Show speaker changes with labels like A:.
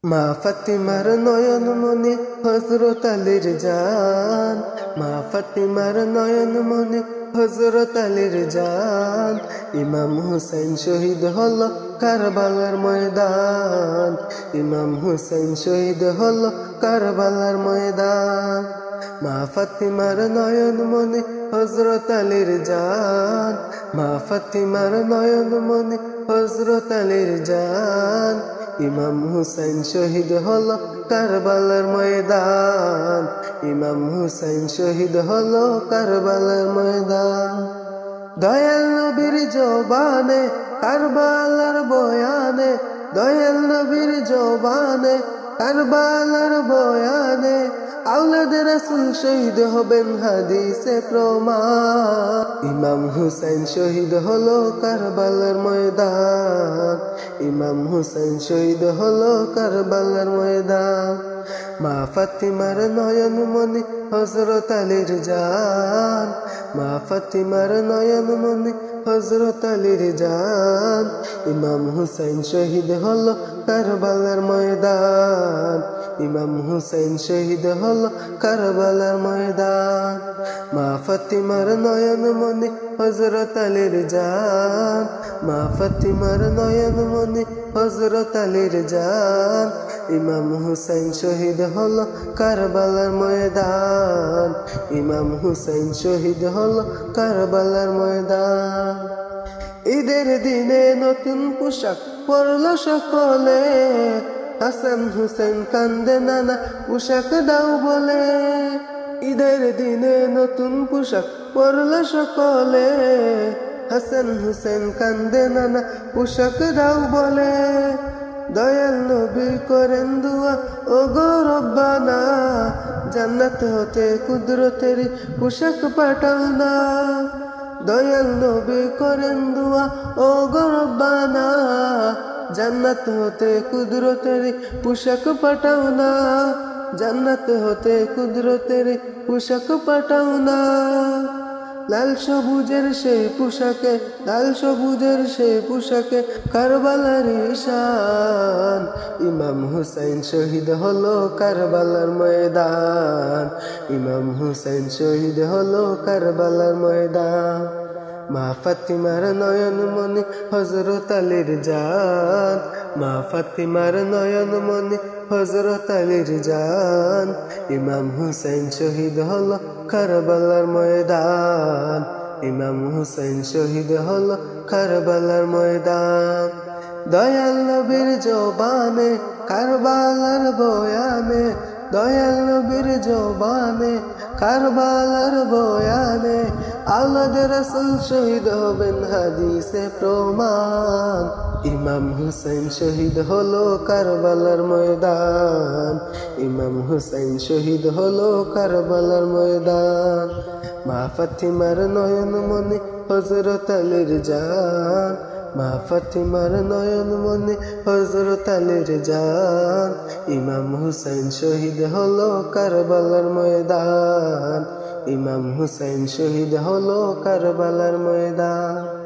A: মা ফাতিমার নয়ন মনে হযরত আলীর জান, মা ফাতিমার নয়ন মনে হযরত আলীর জান। ইমাম হুসাইন শহীদ হলো কারবালার ময়দান, ইমাম হুসাইন শহীদ হলো কারবালার ময়দান। মা ফাতিমার নয়ন মনে হযরত আলীর জান, মা ফাতিমার নয়ন মনে হযরত আলীর জান। ইমাম হুসাইন শহীদ হলো কারবালার ময়দান, ইমাম হুসাইন শহীদ হলো কারবালার ময়দান। দয়াল নবীর জবানে কারবালার বয়ানে, দয়াল নবীর জবানে কারবালার বয়ানে, আওলাদে রাসূল শহীদ হবেন হাদিসে প্রমাণ। ইমাম হুসাইন শহীদ হলো কারবালার ময়দান, ইমাম হুসাইন শহীদ হলো কারবালার ময়দান। মা ফাতিমার নয়ন মনে হযরত আলীর জান, মা ফাতিমার নয়ন মনে হযরত আলীর জান। ইমাম হুসাইন শহীদ হলো কারবালার ময়দান, ইমাম হুসাইন শহীদ হলো কারবালার ময়দান। মা ফাতিমার নয়ন মনে হযরত আলীর জান, মা ফাতিমার নয়ন মনে হযরত আলীর জান। ইমাম হুসাইন শহীদ হলো কারবালার ময়দান, ইমাম হুসাইন শহীদ হলো কারবালার ময়দান। ঈদের দিনে নতুন পোশাক পরলো সকলে, হাসান হুসেন কান্দে নানা পোশাক দাও বলে। ঈদের দিনে নতুন পোশাক পরলো সকলে, হাসান হুসেন কান্দে নানা পোশাক দাও বলে। দয়াল নবী করেন দুয়া ও গো রব্বানা, জান্নাত হতে কুদরতের পোশাক পাঠাও না। দয়াল নবী করেন দুয়া ও গো রব্বানা, জান্নাত হতে কুদরতের পোশাক পাঠাও না, জান্নাত হতে কুদরতের পোশাক পাঠাও না। লাল সবুজের সেই পোশাকে, লাল সবুজের সেই পোশাকে কারবালার ঈশান। ইমাম হুসাইন শহীদ হলো কারবালার ময়দান, ইমাম হুসাইন শহীদ হলো কারবালার ময়দান। মা ফাতিমার নয়ন মনে হযরত আলীর জান, মা ফাতিমার নয়ন মনে হযরত আলীর জান। ইমাম হুসাইন শহীদ হলো কারবালার ময়দান, ইমাম হুসাইন শহীদ হলো কারবালার ময়দান। দয়াল নবীর জবানে কারবালার বয়ানে, দয়াল নবীর জবানে কারবালার বয়ানে, আওলাদে রাসূল শহীদ হবেন হাদিসে প্রমাণ। ইমাম হুসাইন শহীদ হলো কারবালার ময়দান, ইমাম হুসাইন শহীদ হলো কারবালার ময়দান। মা ফাতিমার নয়ন মনে হযরত আলীর জান, মা ফাতিমার নয়ন মনে হযরত আলীর জান। ইমাম হুসাইন শহীদ হলো কারবালার ময়দান, ইমাম হুসাইন শহীদ হলো কারবালার ময়দান।